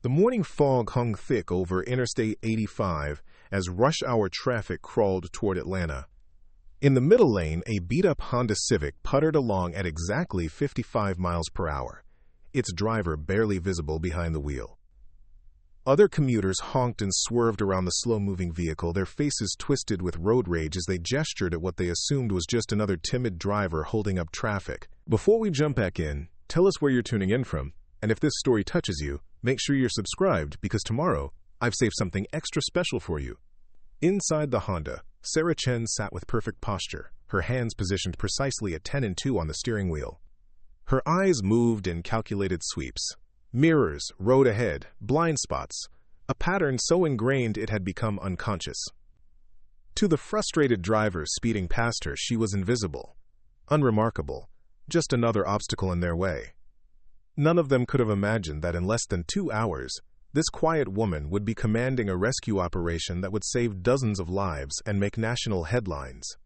The morning fog hung thick over Interstate 85 as rush hour traffic crawled toward Atlanta. In the middle lane, a beat-up Honda Civic puttered along at exactly 55 miles per hour, its driver barely visible behind the wheel. Other commuters honked and swerved around the slow-moving vehicle, their faces twisted with road rage as they gestured at what they assumed was just another timid driver holding up traffic. Before we jump back in, tell us where you're tuning in from, and if this story touches you, make sure you're subscribed because tomorrow I've saved something extra special for you. Inside the Honda, Sarah Chen sat with perfect posture, her hands positioned precisely at 10 and 2 on the steering wheel. Her eyes moved in calculated sweeps. Mirrors, road ahead, blind spots, a pattern so ingrained it had become unconscious. To the frustrated drivers speeding past her, she was invisible, unremarkable, just another obstacle in their way. None of them could have imagined that in less than 2 hours, this quiet woman would be commanding a rescue operation that would save dozens of lives and make national headlines.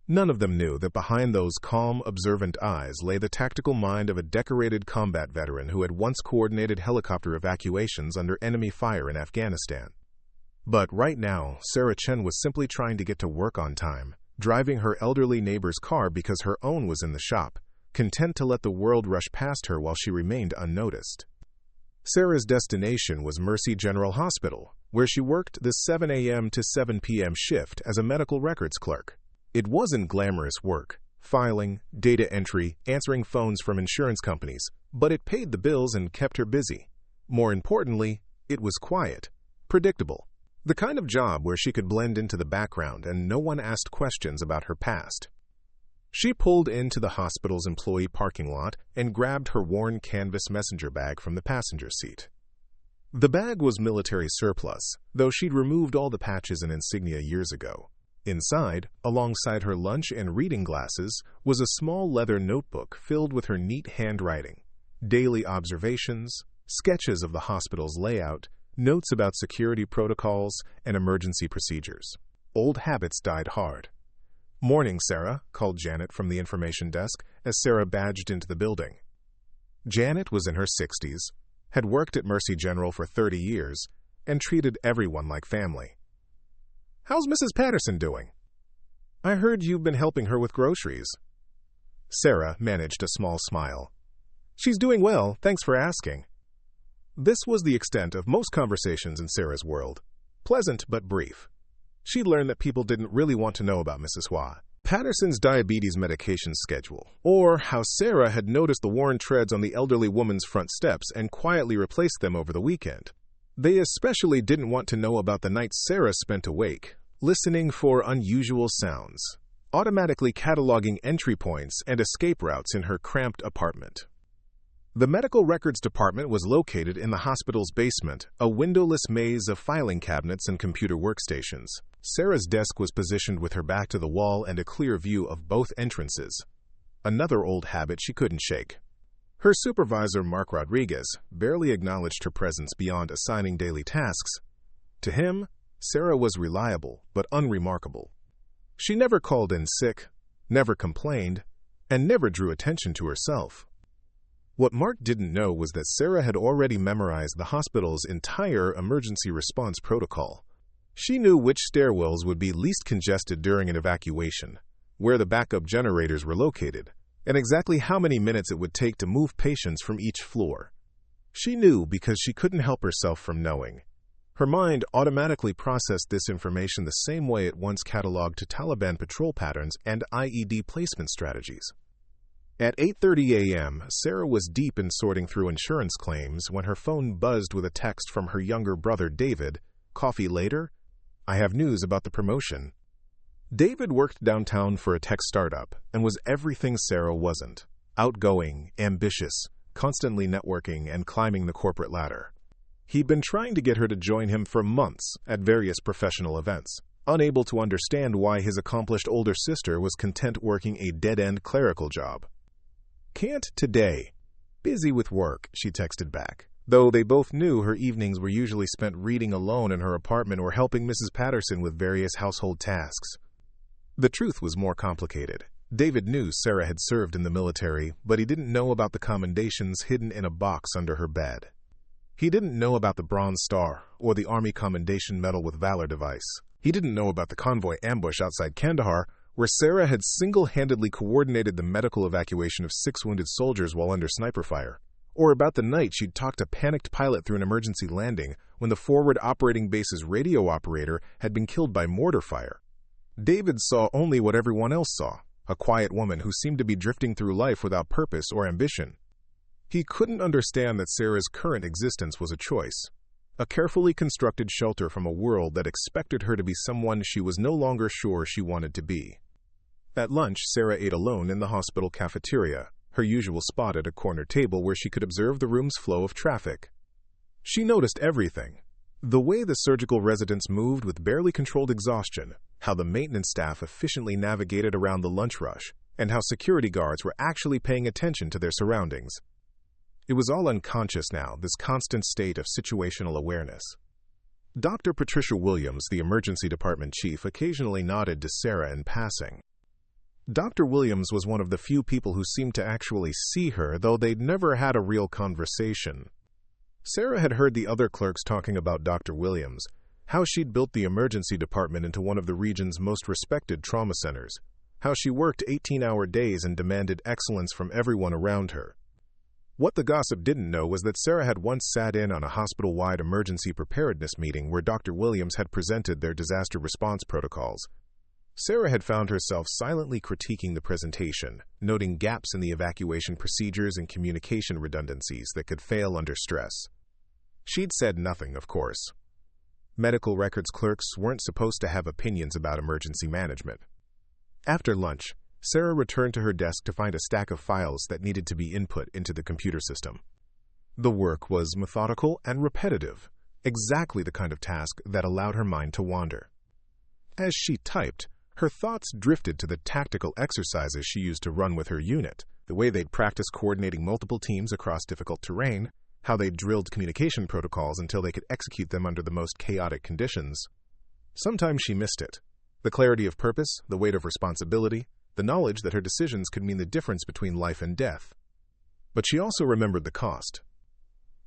None of them knew that behind those calm, observant eyes lay the tactical mind of a decorated combat veteran who had once coordinated helicopter evacuations under enemy fire in Afghanistan. But right now, Sarah Chen was simply trying to get to work on time, driving her elderly neighbor's car because her own was in the shop, content to let the world rush past her while she remained unnoticed. Sarah's destination was Mercy General Hospital, where she worked the 7 a.m. to 7 p.m. shift as a medical records clerk. It wasn't glamorous work, filing, data entry, answering phones from insurance companies, but it paid the bills and kept her busy. More importantly, it was quiet, predictable, the kind of job where she could blend into the background and no one asked questions about her past. She pulled into the hospital's employee parking lot and grabbed her worn canvas messenger bag from the passenger seat. The bag was military surplus, though she'd removed all the patches and insignia years ago. Inside, alongside her lunch and reading glasses, was a small leather notebook filled with her neat handwriting, daily observations, sketches of the hospital's layout, notes about security protocols, and emergency procedures. Old habits died hard. "Morning, Sarah," called Janet from the information desk as Sarah badged into the building. Janet was in her 60s, had worked at Mercy General for 30 years, and treated everyone like family. "How's Mrs. Patterson doing?" "I heard you've been helping her with groceries." Sarah managed a small smile. "She's doing well, thanks for asking." This was the extent of most conversations in Sarah's world. Pleasant but brief. She'd learned that people didn't really want to know about Mrs. Hua, Patterson's diabetes medication schedule, or how Sarah had noticed the worn treads on the elderly woman's front steps and quietly replaced them over the weekend. They especially didn't want to know about the nights Sarah spent awake, listening for unusual sounds, automatically cataloging entry points and escape routes in her cramped apartment. The medical records department was located in the hospital's basement, a windowless maze of filing cabinets and computer workstations. Sarah's desk was positioned with her back to the wall and a clear view of both entrances, another old habit she couldn't shake. Her supervisor, Mark Rodriguez, barely acknowledged her presence beyond assigning daily tasks. To him, Sarah was reliable but unremarkable. She never called in sick, never complained, and never drew attention to herself. What Mark didn't know was that Sarah had already memorized the hospital's entire emergency response protocol. She knew which stairwells would be least congested during an evacuation, where the backup generators were located, and exactly how many minutes it would take to move patients from each floor. She knew because she couldn't help herself from knowing. Her mind automatically processed this information the same way it once cataloged Taliban patrol patterns and IED placement strategies. At 8:30 a.m., Sarah was deep in sorting through insurance claims when her phone buzzed with a text from her younger brother, David. "Coffee later? I have news about the promotion." David worked downtown for a tech startup and was everything Sarah wasn't: outgoing, ambitious, constantly networking and climbing the corporate ladder. He'd been trying to get her to join him for months at various professional events, unable to understand why his accomplished older sister was content working a dead-end clerical job. "Can't today. Busy with work," she texted back, though they both knew her evenings were usually spent reading alone in her apartment or helping Mrs. Patterson with various household tasks. The truth was more complicated. David knew Sarah had served in the military, but he didn't know about the commendations hidden in a box under her bed. He didn't know about the Bronze Star or the Army Commendation Medal with Valor device. He didn't know about the convoy ambush outside Kandahar, where Sarah had single-handedly coordinated the medical evacuation of 6 wounded soldiers while under sniper fire. Or about the night she'd talked a panicked pilot through an emergency landing when the forward operating base's radio operator had been killed by mortar fire. David saw only what everyone else saw, a quiet woman who seemed to be drifting through life without purpose or ambition. He couldn't understand that Sarah's current existence was a choice, a carefully constructed shelter from a world that expected her to be someone she was no longer sure she wanted to be. At lunch, Sarah ate alone in the hospital cafeteria, her usual spot at a corner table where she could observe the room's flow of traffic. She noticed everything. The way the surgical residents moved with barely controlled exhaustion, how the maintenance staff efficiently navigated around the lunch rush, and how security guards were actually paying attention to their surroundings. It was all unconscious now, this constant state of situational awareness. Dr. Patricia Williams, the emergency department chief, occasionally nodded to Sarah in passing. Dr. Williams was one of the few people who seemed to actually see her, though they'd never had a real conversation. Sarah had heard the other clerks talking about Dr. Williams, how she'd built the emergency department into one of the region's most respected trauma centers, how she worked 18-hour days and demanded excellence from everyone around her. What the gossip didn't know was that Sarah had once sat in on a hospital-wide emergency preparedness meeting where Dr. Williams had presented their disaster response protocols. Sarah had found herself silently critiquing the presentation, noting gaps in the evacuation procedures and communication redundancies that could fail under stress. She'd said nothing, of course. Medical records clerks weren't supposed to have opinions about emergency management. After lunch, Sarah returned to her desk to find a stack of files that needed to be input into the computer system. The work was methodical and repetitive, exactly the kind of task that allowed her mind to wander. As she typed, her thoughts drifted to the tactical exercises she used to run with her unit, the way they'd practice coordinating multiple teams across difficult terrain, how they drilled communication protocols until they could execute them under the most chaotic conditions. Sometimes she missed it. The clarity of purpose, the weight of responsibility, the knowledge that her decisions could mean the difference between life and death. But she also remembered the cost.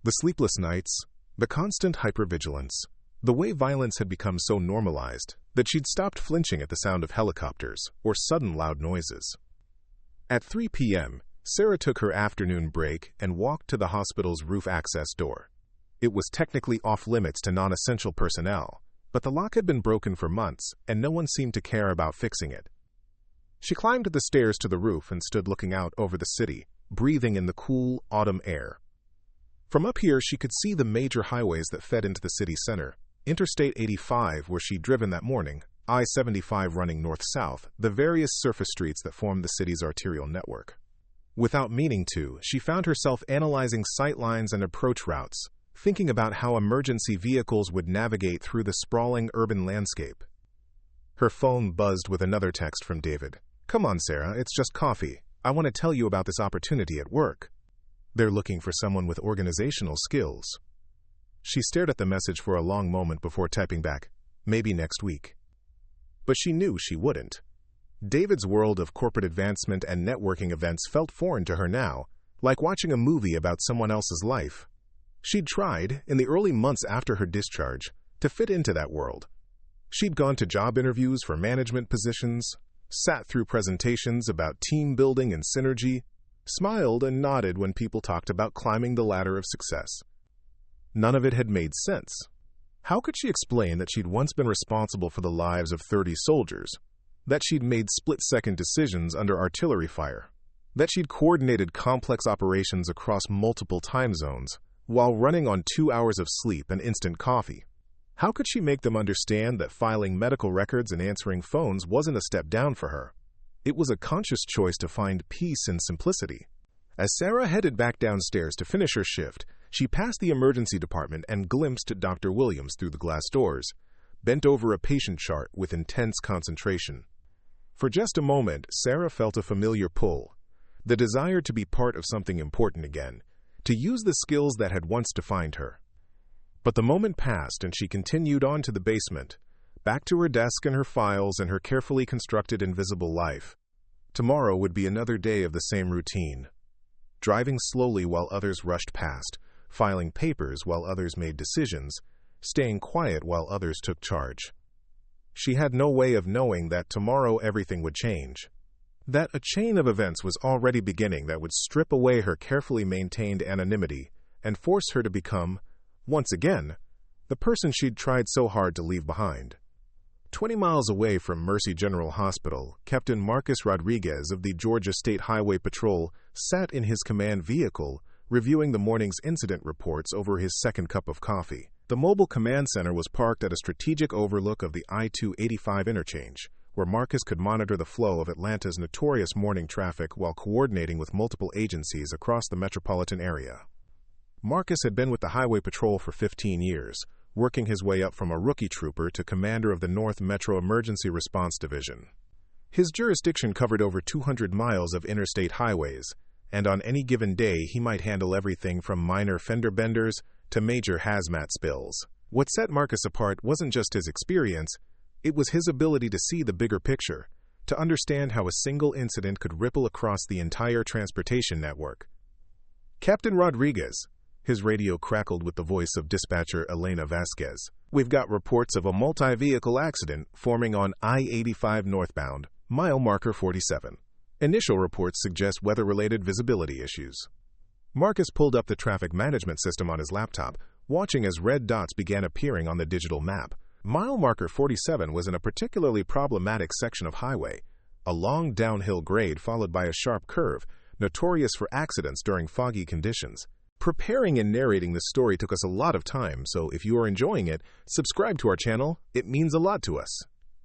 The sleepless nights, the constant hypervigilance, the way violence had become so normalized that she'd stopped flinching at the sound of helicopters or sudden loud noises. At 3 p.m., Sarah took her afternoon break and walked to the hospital's roof access door. It was technically off-limits to non-essential personnel, but the lock had been broken for months and no one seemed to care about fixing it. She climbed the stairs to the roof and stood looking out over the city, breathing in the cool autumn air. From up here, she could see the major highways that fed into the city center. Interstate 85, where she'd driven that morning, I-75 running north-south, the various surface streets that formed the city's arterial network. Without meaning to, she found herself analyzing sightlines and approach routes, thinking about how emergency vehicles would navigate through the sprawling urban landscape. Her phone buzzed with another text from David. "Come on, Sarah, it's just coffee. I want to tell you about this opportunity at work. They're looking for someone with organizational skills." She stared at the message for a long moment before typing back, "Maybe next week." But she knew she wouldn't. David's world of corporate advancement and networking events felt foreign to her now, like watching a movie about someone else's life. She'd tried, in the early months after her discharge, to fit into that world. She'd gone to job interviews for management positions, sat through presentations about team building and synergy, smiled and nodded when people talked about climbing the ladder of success. None of it had made sense. How could she explain that she'd once been responsible for the lives of 30 soldiers, that she'd made split-second decisions under artillery fire, that she'd coordinated complex operations across multiple time zones while running on 2 hours of sleep and instant coffee? How could she make them understand that filing medical records and answering phones wasn't a step down for her? It was a conscious choice to find peace in simplicity. As Sarah headed back downstairs to finish her shift, she passed the emergency department and glimpsed Dr. Williams through the glass doors, bent over a patient chart with intense concentration. For just a moment, Sarah felt a familiar pull, the desire to be part of something important again, to use the skills that had once defined her. But the moment passed and she continued on to the basement, back to her desk and her files and her carefully constructed invisible life. Tomorrow would be another day of the same routine. Driving slowly while others rushed past, filing papers while others made decisions, staying quiet while others took charge. She had no way of knowing that tomorrow everything would change. That a chain of events was already beginning that would strip away her carefully maintained anonymity and force her to become, once again, the person she'd tried so hard to leave behind. 20 miles away from Mercy General Hospital, Captain Marcus Rodriguez of the Georgia State Highway Patrol sat in his command vehicle, reviewing the morning's incident reports over his second cup of coffee. The mobile command center was parked at a strategic overlook of the I-285 interchange, where Marcus could monitor the flow of Atlanta's notorious morning traffic while coordinating with multiple agencies across the metropolitan area. Marcus had been with the Highway Patrol for 15 years, working his way up from a rookie trooper to commander of the North Metro Emergency Response Division. His jurisdiction covered over 200 miles of interstate highways, and on any given day he might handle everything from minor fender benders to major hazmat spills. What set Marcus apart wasn't just his experience, it was his ability to see the bigger picture, to understand how a single incident could ripple across the entire transportation network. "Captain Rodriguez," his radio crackled with the voice of dispatcher Elena Vasquez. "We've got reports of a multi-vehicle accident forming on I-85 northbound, mile marker 47. Initial reports suggest weather-related visibility issues." Marcus pulled up the traffic management system on his laptop, watching as red dots began appearing on the digital map. Mile marker 47 was in a particularly problematic section of highway, a long downhill grade followed by a sharp curve, notorious for accidents during foggy conditions. Preparing and narrating this story took us a lot of time, so if you are enjoying it, subscribe to our channel. It means a lot to us.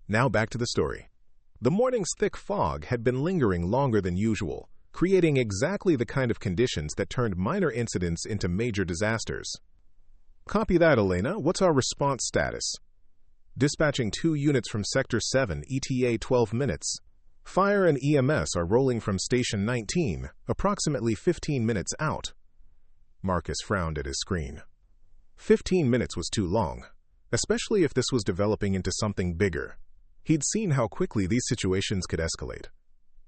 Now back to the story. The morning's thick fog had been lingering longer than usual, creating exactly the kind of conditions that turned minor incidents into major disasters. "Copy that, Elena. What's our response status?" "Dispatching 2 units from Sector 7, ETA 12 minutes. Fire and EMS are rolling from Station 19, approximately 15 minutes out." Marcus frowned at his screen. 15 minutes was too long, especially if this was developing into something bigger. He'd seen how quickly these situations could escalate.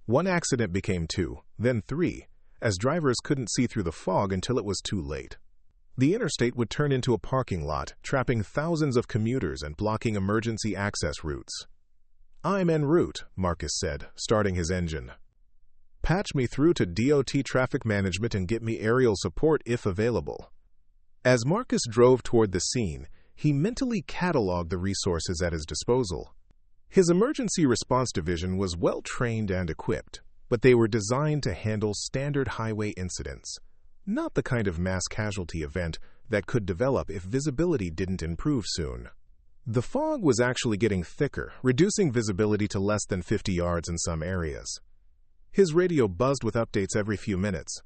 One accident became 2, then 3, as drivers couldn't see through the fog until it was too late. The interstate would turn into a parking lot, trapping thousands of commuters and blocking emergency access routes. "I'm en route," Marcus said, starting his engine. "Patch me through to DOT traffic management and get me aerial support if available." As Marcus drove toward the scene, he mentally cataloged the resources at his disposal. His emergency response division was well-trained and equipped, but they were designed to handle standard highway incidents, not the kind of mass casualty event that could develop if visibility didn't improve soon. The fog was actually getting thicker, reducing visibility to less than 50 yards in some areas. His radio buzzed with updates every few minutes.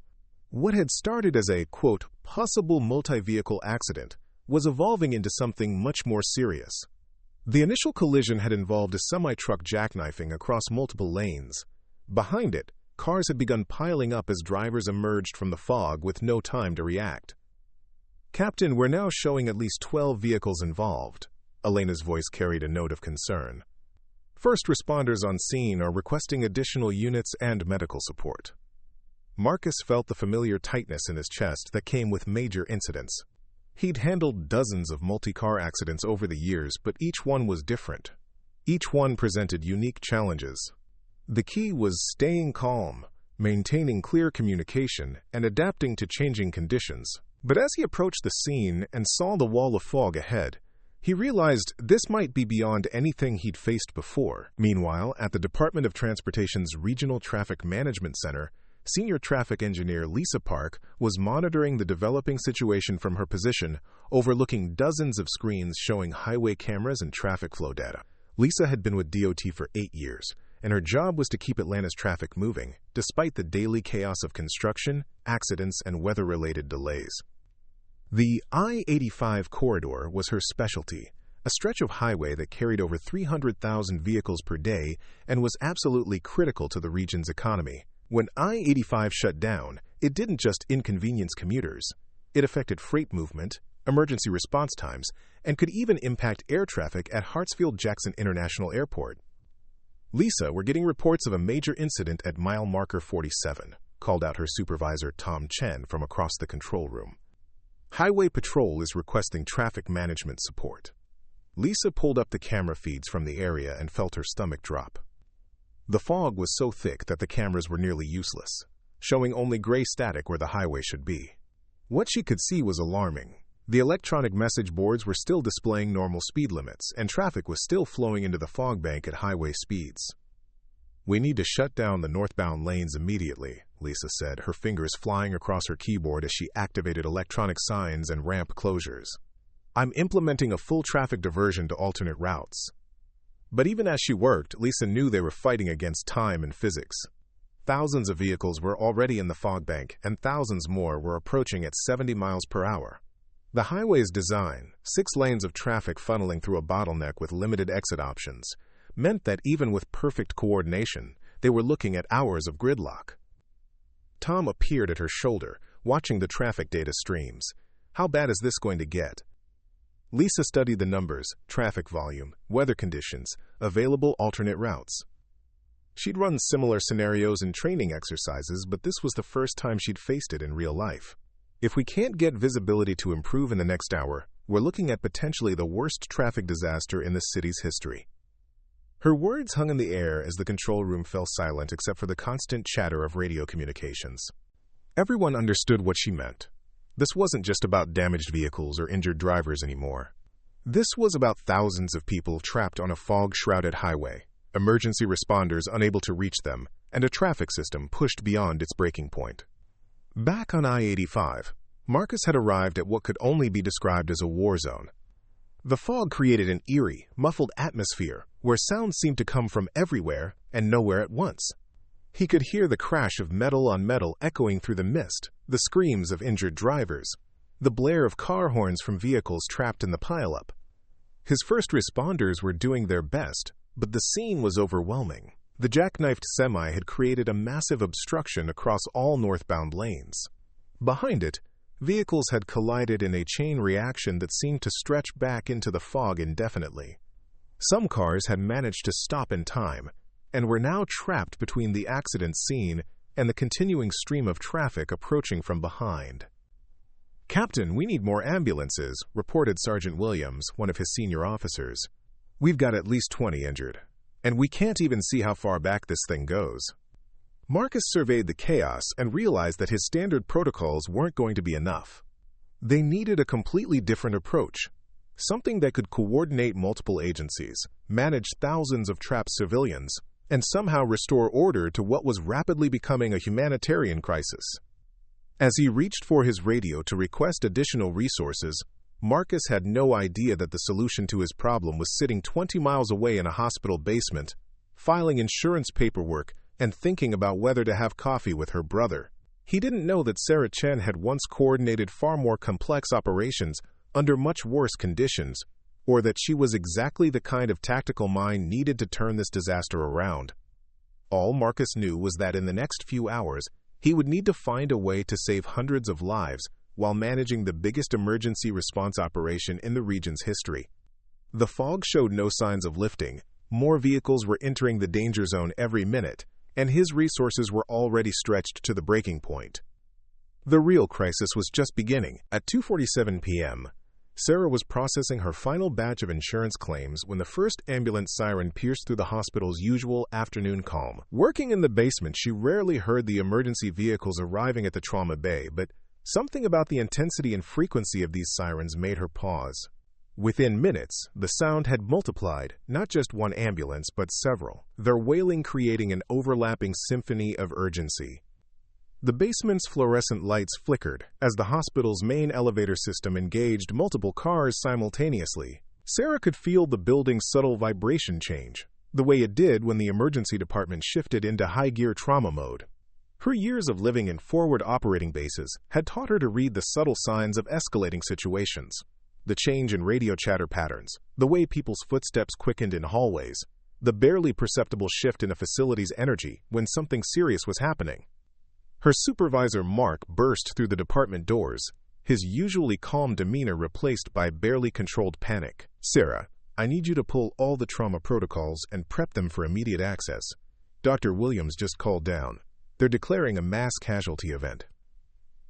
What had started as a, quote, possible multi-vehicle accident was evolving into something much more serious. The initial collision had involved a semi-truck jackknifing across multiple lanes. Behind it, cars had begun piling up as drivers emerged from the fog with no time to react. "Captain, we're now showing at least 12 vehicles involved." Elena's voice carried a note of concern. "First responders on scene are requesting additional units and medical support." Marcus felt the familiar tightness in his chest that came with major incidents. He'd handled dozens of multi-car accidents over the years, but each one was different. Each one presented unique challenges. The key was staying calm, maintaining clear communication, and adapting to changing conditions. But as he approached the scene and saw the wall of fog ahead, he realized this might be beyond anything he'd faced before. Meanwhile, at the Department of Transportation's Regional Traffic Management Center, Senior Traffic Engineer Lisa Park was monitoring the developing situation from her position, overlooking dozens of screens showing highway cameras and traffic flow data. Lisa had been with DOT for 8 years, and her job was to keep Atlanta's traffic moving, despite the daily chaos of construction, accidents, and weather-related delays. The I-85 corridor was her specialty, a stretch of highway that carried over 300,000 vehicles per day and was absolutely critical to the region's economy. When I-85 shut down, it didn't just inconvenience commuters. It affected freight movement, emergency response times, and could even impact air traffic at Hartsfield-Jackson International Airport. "Lisa, we're getting reports of a major incident at mile marker 47, called out her supervisor Tom Chen from across the control room. Highway Patrol is requesting traffic management support. Lisa pulled up the camera feeds from the area and felt her stomach drop. The fog was so thick that the cameras were nearly useless, showing only gray static where the highway should be. What she could see was alarming. The electronic message boards were still displaying normal speed limits, and traffic was still flowing into the fog bank at highway speeds. "We need to shut down the northbound lanes immediately," Lisa said, her fingers flying across her keyboard as she activated electronic signs and ramp closures. "I'm implementing a full traffic diversion to alternate routes." But even as she worked, Lisa knew they were fighting against time and physics. Thousands of vehicles were already in the fog bank, and thousands more were approaching at 70 miles per hour. The highway's design, 6 lanes of traffic funneling through a bottleneck with limited exit options, meant that even with perfect coordination, they were looking at hours of gridlock. Tom appeared at her shoulder, watching the traffic data streams. How bad is this going to get? Lisa studied the numbers, traffic volume, weather conditions, available alternate routes. She'd run similar scenarios in training exercises, but this was the first time she'd faced it in real life. If we can't get visibility to improve in the next hour, we're looking at potentially the worst traffic disaster in the city's history. Her words hung in the air as the control room fell silent except for the constant chatter of radio communications. Everyone understood what she meant. This wasn't just about damaged vehicles or injured drivers anymore. This was about thousands of people trapped on a fog-shrouded highway, emergency responders unable to reach them, and a traffic system pushed beyond its breaking point. Back on I-85, Marcus had arrived at what could only be described as a war zone. The fog created an eerie, muffled atmosphere where sounds seemed to come from everywhere and nowhere at once. He could hear the crash of metal on metal echoing through the mist, the screams of injured drivers, the blare of car horns from vehicles trapped in the pileup. His first responders were doing their best, but the scene was overwhelming. The jackknifed semi had created a massive obstruction across all northbound lanes. Behind it, vehicles had collided in a chain reaction that seemed to stretch back into the fog indefinitely. Some cars had managed to stop in time, and were now trapped between the accident scene and the continuing stream of traffic approaching from behind. "Captain, we need more ambulances," reported Sergeant Williams, one of his senior officers. "We've got at least 20 injured, and we can't even see how far back this thing goes." Marcus surveyed the chaos and realized that his standard protocols weren't going to be enough. They needed a completely different approach, something that could coordinate multiple agencies, manage thousands of trapped civilians, and somehow restore order to what was rapidly becoming a humanitarian crisis. As he reached for his radio to request additional resources, Marcus had no idea that the solution to his problem was sitting 20 miles away in a hospital basement, filing insurance paperwork, and thinking about whether to have coffee with her brother. He didn't know that Sarah Chen had once coordinated far more complex operations under much worse conditions, or that she was exactly the kind of tactical mind needed to turn this disaster around. All Marcus knew was that in the next few hours, he would need to find a way to save hundreds of lives while managing the biggest emergency response operation in the region's history. The fog showed no signs of lifting, more vehicles were entering the danger zone every minute, and his resources were already stretched to the breaking point. The real crisis was just beginning. At 2:47 p.m., Sarah was processing her final batch of insurance claims when the first ambulance siren pierced through the hospital's usual afternoon calm. Working in the basement, she rarely heard the emergency vehicles arriving at the trauma bay, but something about the intensity and frequency of these sirens made her pause. Within minutes, the sound had multiplied, not just one ambulance, but several, their wailing creating an overlapping symphony of urgency. The basement's fluorescent lights flickered as the hospital's main elevator system engaged multiple cars simultaneously. Sarah could feel the building's subtle vibration change, the way it did when the emergency department shifted into high-gear trauma mode. Her years of living in forward operating bases had taught her to read the subtle signs of escalating situations. The change in radio chatter patterns, the way people's footsteps quickened in hallways, the barely perceptible shift in a facility's energy when something serious was happening. Her supervisor, Mark, burst through the department doors, his usually calm demeanor replaced by barely controlled panic. "Sarah, I need you to pull all the trauma protocols and prep them for immediate access. Dr. Williams just called down. They're declaring a mass casualty event."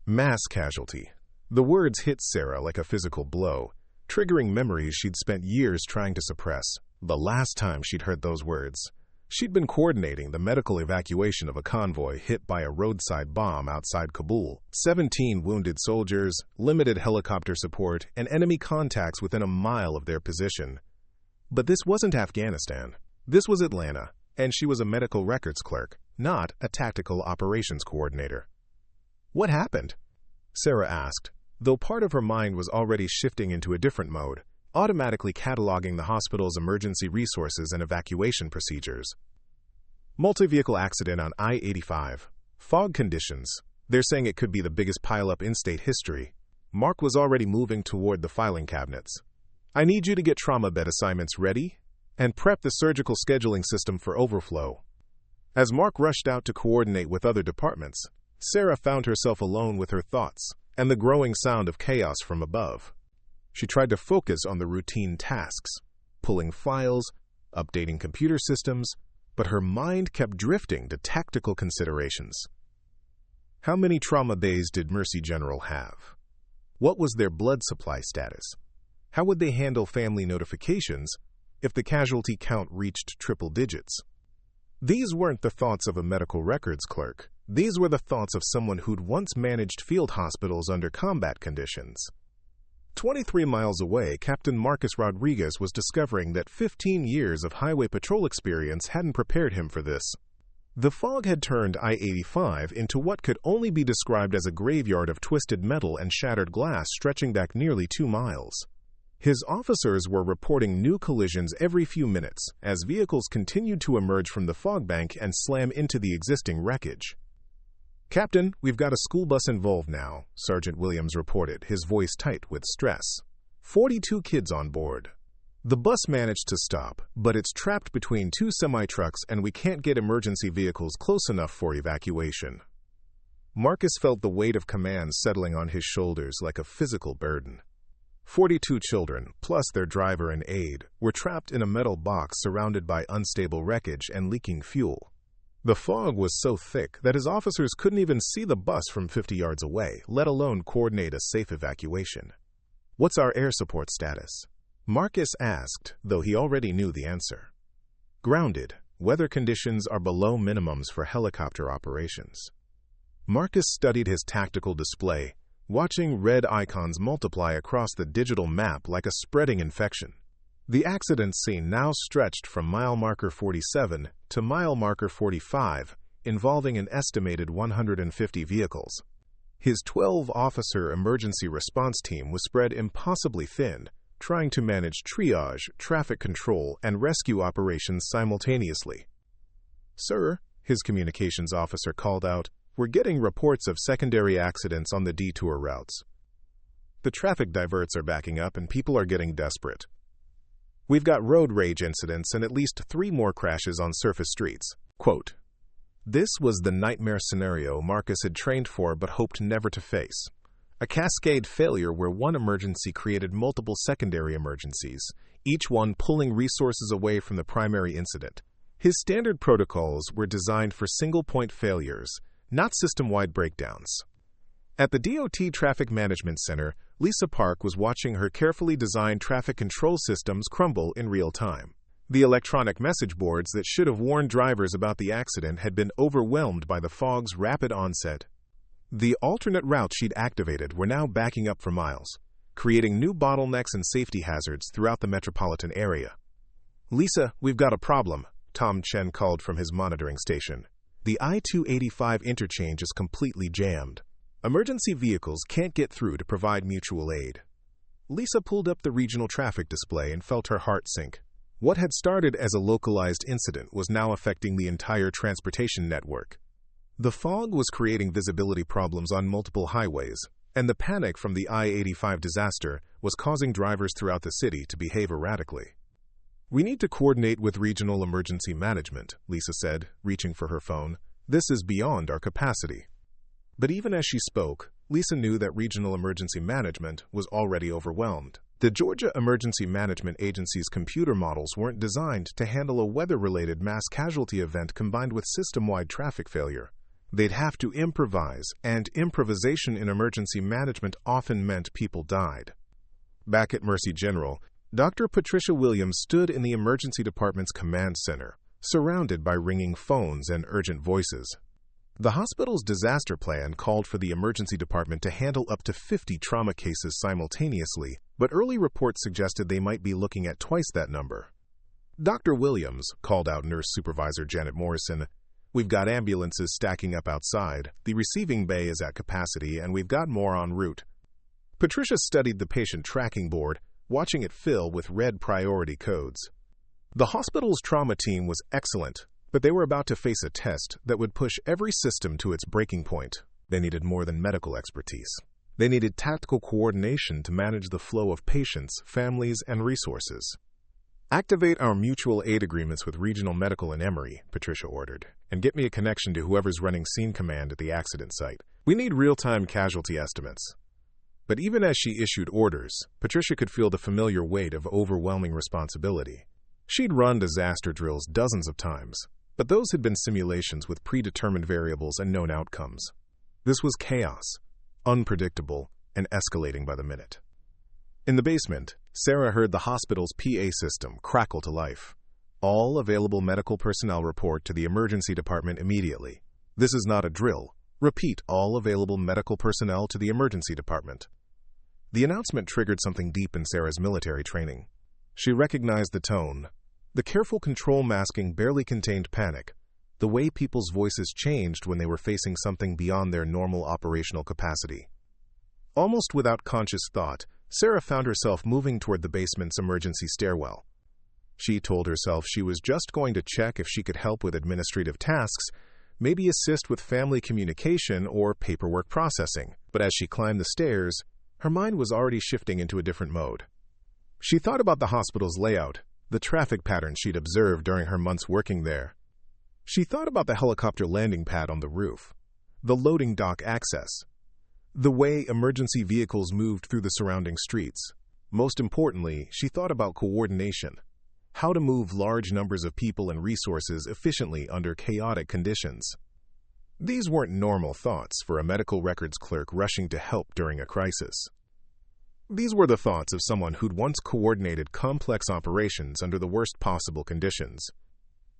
Mass casualty. The words hit Sarah like a physical blow, triggering memories she'd spent years trying to suppress. The last time she'd heard those words, she'd been coordinating the medical evacuation of a convoy hit by a roadside bomb outside Kabul. 17 wounded soldiers, limited helicopter support, and enemy contacts within a mile of their position. But this wasn't Afghanistan. This was Atlanta, and she was a medical records clerk, not a tactical operations coordinator. What happened? Sarah asked, though part of her mind was already shifting into a different mode, automatically cataloging the hospital's emergency resources and evacuation procedures. Multi-vehicle accident on I-85. Fog conditions. They're saying it could be the biggest pileup in state history. Mark was already moving toward the filing cabinets. I need you to get trauma bed assignments ready and prep the surgical scheduling system for overflow. As Mark rushed out to coordinate with other departments, Sarah found herself alone with her thoughts and the growing sound of chaos from above. She tried to focus on the routine tasks, pulling files, updating computer systems, but her mind kept drifting to tactical considerations. How many trauma bays did Mercy General have? What was their blood supply status? How would they handle family notifications if the casualty count reached triple digits? These weren't the thoughts of a medical records clerk. These were the thoughts of someone who'd once managed field hospitals under combat conditions. 23 miles away, Captain Marcus Rodriguez was discovering that 15 years of highway patrol experience hadn't prepared him for this. The fog had turned I-85 into what could only be described as a graveyard of twisted metal and shattered glass stretching back nearly 2 miles. His officers were reporting new collisions every few minutes as vehicles continued to emerge from the fog bank and slam into the existing wreckage. Captain, we've got a school bus involved now, Sergeant Williams reported, his voice tight with stress. 42 kids on board. The bus managed to stop, but it's trapped between 2 semi-trucks and we can't get emergency vehicles close enough for evacuation. Marcus felt the weight of command settling on his shoulders like a physical burden. 42 children, plus their driver and aide, were trapped in a metal box surrounded by unstable wreckage and leaking fuel. The fog was so thick that his officers couldn't even see the bus from 50 yards away, let alone coordinate a safe evacuation. What's our air support status? Marcus asked, though he already knew the answer. Grounded. Weather conditions are below minimums for helicopter operations. Marcus studied his tactical display, watching red icons multiply across the digital map like a spreading infection. The accident scene now stretched from mile marker 47 to mile marker 45, involving an estimated 150 vehicles. His 12-officer emergency response team was spread impossibly thin, trying to manage triage, traffic control, and rescue operations simultaneously. Sir, his communications officer called out, we're getting reports of secondary accidents on the detour routes. The traffic diverts are backing up and people are getting desperate. We've got road rage incidents and at least 3 more crashes on surface streets. Quote, this was the nightmare scenario Marcus had trained for but hoped never to face. A cascade failure where one emergency created multiple secondary emergencies, each one pulling resources away from the primary incident. His standard protocols were designed for single-point failures, not system-wide breakdowns. At the DOT Traffic Management Center, Lisa Park was watching her carefully designed traffic control systems crumble in real time. The electronic message boards that should have warned drivers about the accident had been overwhelmed by the fog's rapid onset. The alternate routes she'd activated were now backing up for miles, creating new bottlenecks and safety hazards throughout the metropolitan area. Lisa, we've got a problem, Tom Chen called from his monitoring station. The I-285 interchange is completely jammed. Emergency vehicles can't get through to provide mutual aid. Lisa pulled up the regional traffic display and felt her heart sink. What had started as a localized incident was now affecting the entire transportation network. The fog was creating visibility problems on multiple highways, and the panic from the I-85 disaster was causing drivers throughout the city to behave erratically. We need to coordinate with regional emergency management, Lisa said, reaching for her phone. This is beyond our capacity. But even as she spoke, Lisa knew that regional emergency management was already overwhelmed. The Georgia Emergency Management Agency's computer models weren't designed to handle a weather-related mass casualty event combined with system-wide traffic failure. They'd have to improvise, and improvisation in emergency management often meant people died. Back at Mercy General, Dr. Patricia Williams stood in the emergency department's command center, surrounded by ringing phones and urgent voices. The hospital's disaster plan called for the emergency department to handle up to 50 trauma cases simultaneously, but early reports suggested they might be looking at twice that number. "Dr. Williams," called out Nurse Supervisor Janet Morrison, "we've got ambulances stacking up outside, the receiving bay is at capacity, and we've got more en route." Patricia studied the patient tracking board, watching it fill with red priority codes. The hospital's trauma team was excellent, but they were about to face a test that would push every system to its breaking point. They needed more than medical expertise. They needed tactical coordination to manage the flow of patients, families, and resources. "Activate our mutual aid agreements with Regional Medical in Emory," Patricia ordered, "and get me a connection to whoever's running scene command at the accident site. We need real-time casualty estimates." But even as she issued orders, Patricia could feel the familiar weight of overwhelming responsibility. She'd run disaster drills dozens of times, but those had been simulations with predetermined variables and known outcomes. This was chaos, unpredictable, and escalating by the minute. In the basement, Sarah heard the hospital's PA system crackle to life. "All available medical personnel report to the emergency department immediately. This is not a drill. Repeat, all available medical personnel to the emergency department." The announcement triggered something deep in Sarah's military training. She recognized the tone. The careful control masking barely contained panic, the way people's voices changed when they were facing something beyond their normal operational capacity. Almost without conscious thought, Sarah found herself moving toward the basement's emergency stairwell. She told herself she was just going to check if she could help with administrative tasks, maybe assist with family communication or paperwork processing. But as she climbed the stairs, her mind was already shifting into a different mode. She thought about the hospital's layout, the traffic patterns she'd observed during her months working there. She thought about the helicopter landing pad on the roof, the loading dock access, the way emergency vehicles moved through the surrounding streets. Most importantly, she thought about coordination, how to move large numbers of people and resources efficiently under chaotic conditions. These weren't normal thoughts for a medical records clerk rushing to help during a crisis. These were the thoughts of someone who'd once coordinated complex operations under the worst possible conditions.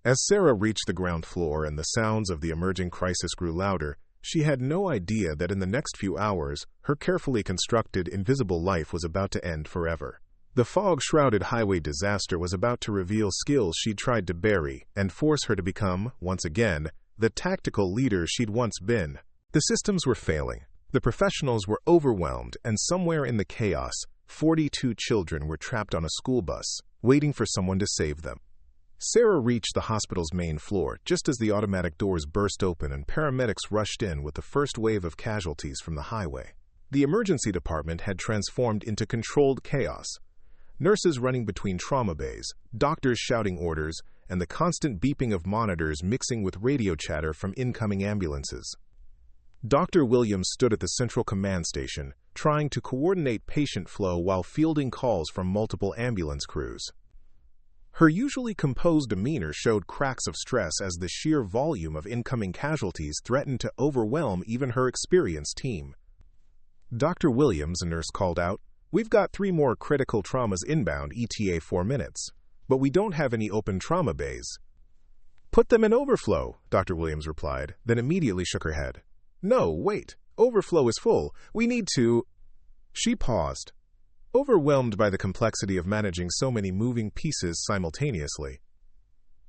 As Sarah reached the ground floor and the sounds of the emerging crisis grew louder, she had no idea that in the next few hours, her carefully constructed, invisible life was about to end forever. The fog-shrouded highway disaster was about to reveal skills she'd tried to bury and force her to become, once again, the tactical leader she'd once been. The systems were failing. The professionals were overwhelmed, and somewhere in the chaos, 42 children were trapped on a school bus, waiting for someone to save them. Sarah reached the hospital's main floor just as the automatic doors burst open and paramedics rushed in with the first wave of casualties from the highway. The emergency department had transformed into controlled chaos. Nurses running between trauma bays, doctors shouting orders, and the constant beeping of monitors mixing with radio chatter from incoming ambulances. Dr. Williams stood at the central command station, trying to coordinate patient flow while fielding calls from multiple ambulance crews. Her usually composed demeanor showed cracks of stress as the sheer volume of incoming casualties threatened to overwhelm even her experienced team. "Dr. Williams," a nurse called out, "we've got 3 more critical traumas inbound ETA 4 minutes, but we don't have any open trauma bays." "Put them in overflow," Dr. Williams replied, then immediately shook her head. "No, wait. Overflow is full. We need to—" She paused, overwhelmed by the complexity of managing so many moving pieces simultaneously.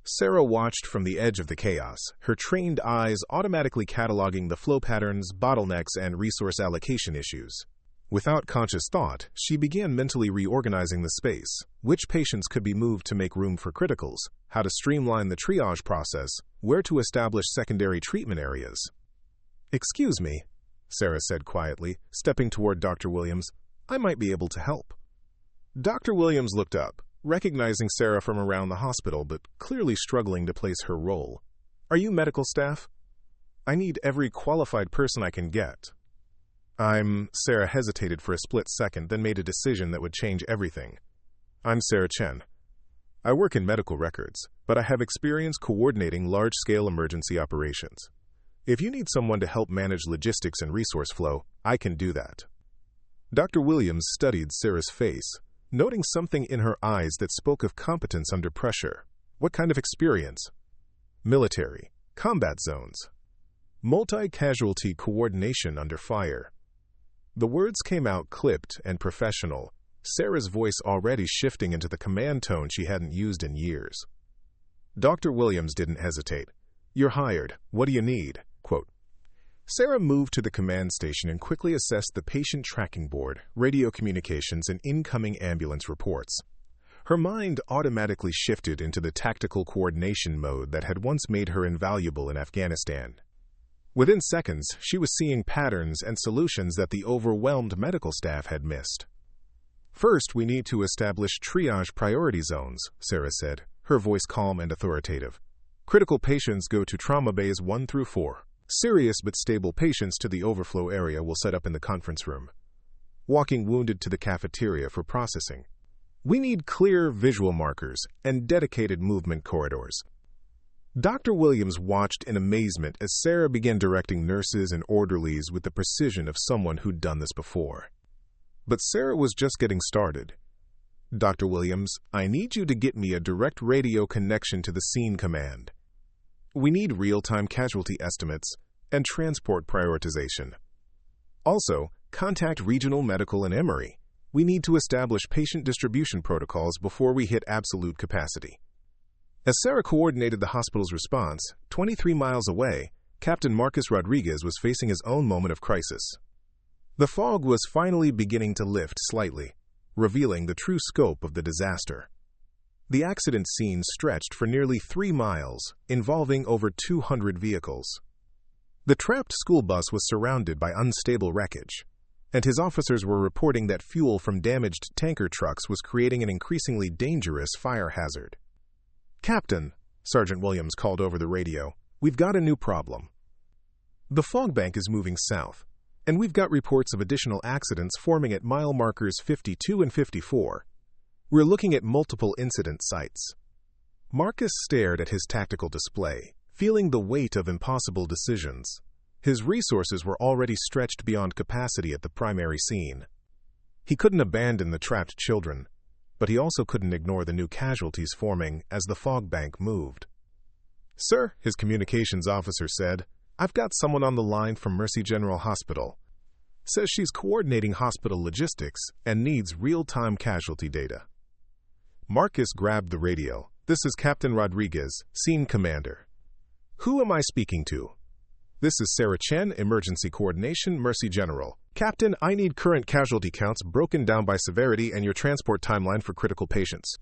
Sarah watched from the edge of the chaos, her trained eyes automatically cataloging the flow patterns, bottlenecks, and resource allocation issues. Without conscious thought, she began mentally reorganizing the space, which patients could be moved to make room for criticals, how to streamline the triage process, where to establish secondary treatment areas. "Excuse me," Sarah said quietly, stepping toward Dr. Williams. "I might be able to help." Dr. Williams looked up, recognizing Sarah from around the hospital, but clearly struggling to place her role. "Are you medical staff?" "I need every qualified person I can get." Sarah hesitated for a split second, then made a decision that would change everything. "I'm Sarah Chen. I work in medical records, but I have experience coordinating large-scale emergency operations. If you need someone to help manage logistics and resource flow, I can do that. Dr. Williams studied Sarah's face, noting something in her eyes that spoke of competence under pressure. What kind of experience? Military, combat zones, multi-casualty coordination under fire. The words came out clipped and professional, Sarah's voice already shifting into the command tone she hadn't used in years. Dr. Williams didn't hesitate. "You're hired. What do you need?" Quote. Sarah moved to the command station and quickly assessed the patient tracking board, radio communications, and incoming ambulance reports. Her mind automatically shifted into the tactical coordination mode that had once made her invaluable in Afghanistan. Within seconds, she was seeing patterns and solutions that the overwhelmed medical staff had missed. "First, we need to establish triage priority zones," Sarah said, her voice calm and authoritative. "Critical patients go to trauma bays 1 through 4. Serious but stable patients to the overflow area will set up in the conference room. Walking wounded to the cafeteria for processing. We need clear visual markers and dedicated movement corridors." Dr. Williams watched in amazement as Sarah began directing nurses and orderlies with the precision of someone who'd done this before. But Sarah was just getting started. "Dr. Williams, I need you to get me a direct radio connection to the scene command. We need real-time casualty estimates and transport prioritization. Also, contact regional medical and Emory. We need to establish patient distribution protocols before we hit absolute capacity." As Sarah coordinated the hospital's response, 23 miles away, Captain Marcus Rodriguez was facing his own moment of crisis. The fog was finally beginning to lift slightly, revealing the true scope of the disaster. The accident scene stretched for nearly 3 miles, involving over 200 vehicles. The trapped school bus was surrounded by unstable wreckage, and his officers were reporting that fuel from damaged tanker trucks was creating an increasingly dangerous fire hazard. "Captain," Sergeant Williams called over the radio, "we've got a new problem. The fog bank is moving south, and we've got reports of additional accidents forming at mile markers 52 and 54. We're looking at multiple incident sites." Marcus stared at his tactical display, feeling the weight of impossible decisions. His resources were already stretched beyond capacity at the primary scene. He couldn't abandon the trapped children, but he also couldn't ignore the new casualties forming as the fog bank moved. "Sir," his communications officer said, "I've got someone on the line from Mercy General Hospital. Says she's coordinating hospital logistics and needs real-time casualty data." Marcus grabbed the radio. "This is Captain Rodriguez, Scene Commander." "Who am I speaking to?" "This is Sarah Chen, Emergency Coordination, Mercy General. Captain, I need current casualty counts broken down by severity and your transport timeline for critical patients."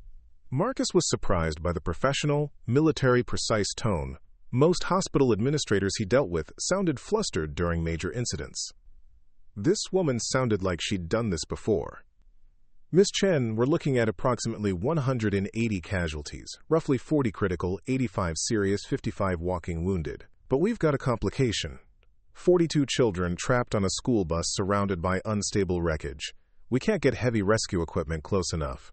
Marcus was surprised by the professional, military-precise tone. Most hospital administrators he dealt with sounded flustered during major incidents. This woman sounded like she'd done this before. "Miss Chen, we're looking at approximately 180 casualties, roughly 40 critical, 85 serious, 55 walking wounded. But we've got a complication. 42 children trapped on a school bus surrounded by unstable wreckage. We can't get heavy rescue equipment close enough."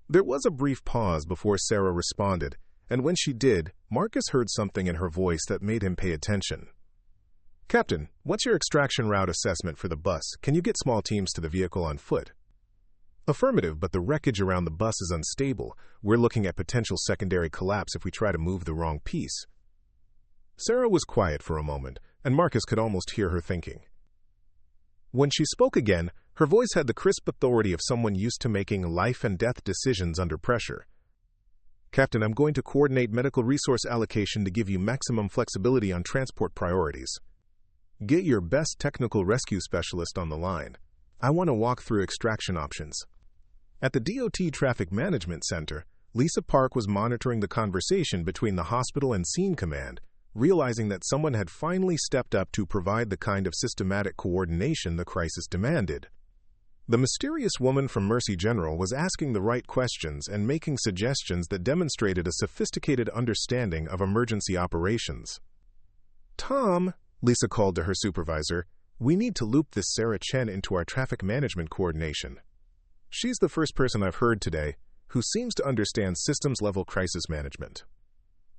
There was a brief pause before Sarah responded, and when she did, Marcus heard something in her voice that made him pay attention. "Captain, what's your extraction route assessment for the bus? Can you get small teams to the vehicle on foot?" "Affirmative, but the wreckage around the bus is unstable. We're looking at potential secondary collapse if we try to move the wrong piece." Sarah was quiet for a moment, and Marcus could almost hear her thinking. When she spoke again, her voice had the crisp authority of someone used to making life-and-death decisions under pressure. "Captain, I'm going to coordinate medical resource allocation to give you maximum flexibility on transport priorities. Get your best technical rescue specialist on the line. I want to walk through extraction options." At the DOT Traffic Management Center, Lisa Park was monitoring the conversation between the hospital and scene command, realizing that someone had finally stepped up to provide the kind of systematic coordination the crisis demanded. The mysterious woman from Mercy General was asking the right questions and making suggestions that demonstrated a sophisticated understanding of emergency operations. "Tom," Lisa called to her supervisor, "we need to loop this Sarah Chen into our traffic management coordination. She's the first person I've heard today who seems to understand systems-level crisis management."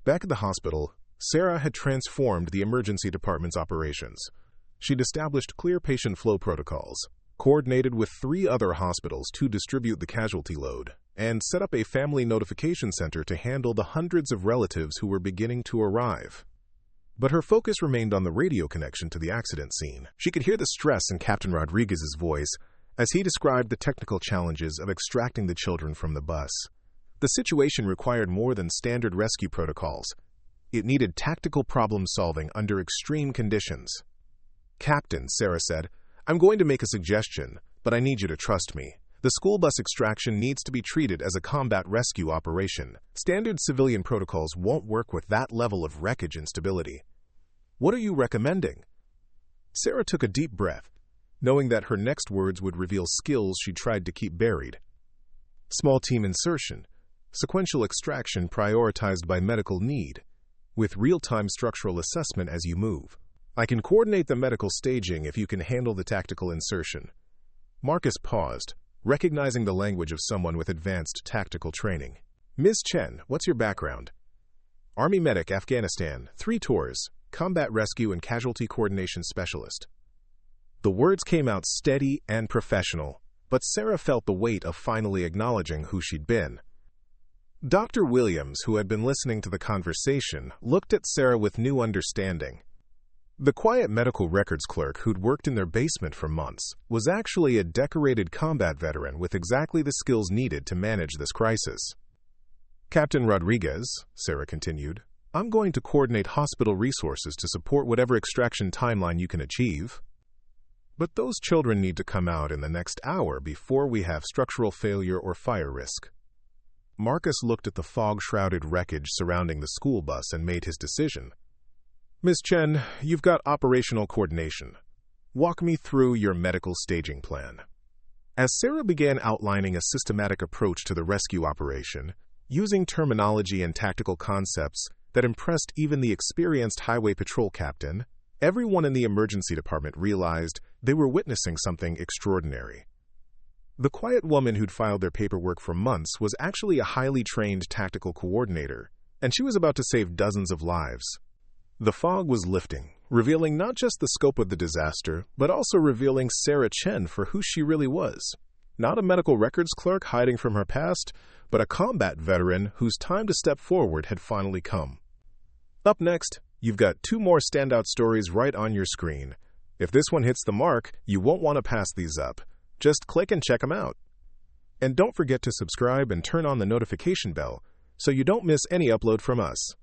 Back at the hospital, Sarah had transformed the emergency department's operations. She'd established clear patient flow protocols, coordinated with 3 other hospitals to distribute the casualty load, and set up a family notification center to handle the hundreds of relatives who were beginning to arrive. But her focus remained on the radio connection to the accident scene. She could hear the stress in Captain Rodriguez's voice as he described the technical challenges of extracting the children from the bus. The situation required more than standard rescue protocols. It needed tactical problem-solving under extreme conditions. "Captain," Sarah said, "I'm going to make a suggestion, but I need you to trust me. The school bus extraction needs to be treated as a combat rescue operation. Standard civilian protocols won't work with that level of wreckage instability. What are you recommending?" Sarah took a deep breath, knowing that her next words would reveal skills she tried to keep buried. "Small team insertion, sequential extraction prioritized by medical need, with real-time structural assessment as you move. I can coordinate the medical staging if you can handle the tactical insertion." Marcus paused, recognizing the language of someone with advanced tactical training. "Ms. Chen, what's your background?" "Army medic, Afghanistan, 3 tours, combat rescue and casualty coordination specialist." The words came out steady and professional, but Sarah felt the weight of finally acknowledging who she'd been. Dr. Williams, who had been listening to the conversation, looked at Sarah with new understanding. The quiet medical records clerk who'd worked in their basement for months was actually a decorated combat veteran with exactly the skills needed to manage this crisis. "Captain Rodriguez," Sarah continued, "I'm going to coordinate hospital resources to support whatever extraction timeline you can achieve. But those children need to come out in the next hour before we have structural failure or fire risk." Marcus looked at the fog-shrouded wreckage surrounding the school bus and made his decision. "Ms. Chen, you've got operational coordination. Walk me through your medical staging plan." As Sarah began outlining a systematic approach to the rescue operation, using terminology and tactical concepts that impressed even the experienced highway patrol captain, everyone in the emergency department realized they were witnessing something extraordinary. The quiet woman who'd filed their paperwork for months was actually a highly trained tactical coordinator, and she was about to save dozens of lives. The fog was lifting, revealing not just the scope of the disaster, but also revealing Sarah Chen for who she really was. Not a medical records clerk hiding from her past, but a combat veteran whose time to step forward had finally come. Up next, you've got 2 more standout stories right on your screen. If this one hits the mark, you won't want to pass these up. Just click and check them out. And don't forget to subscribe and turn on the notification bell so you don't miss any upload from us.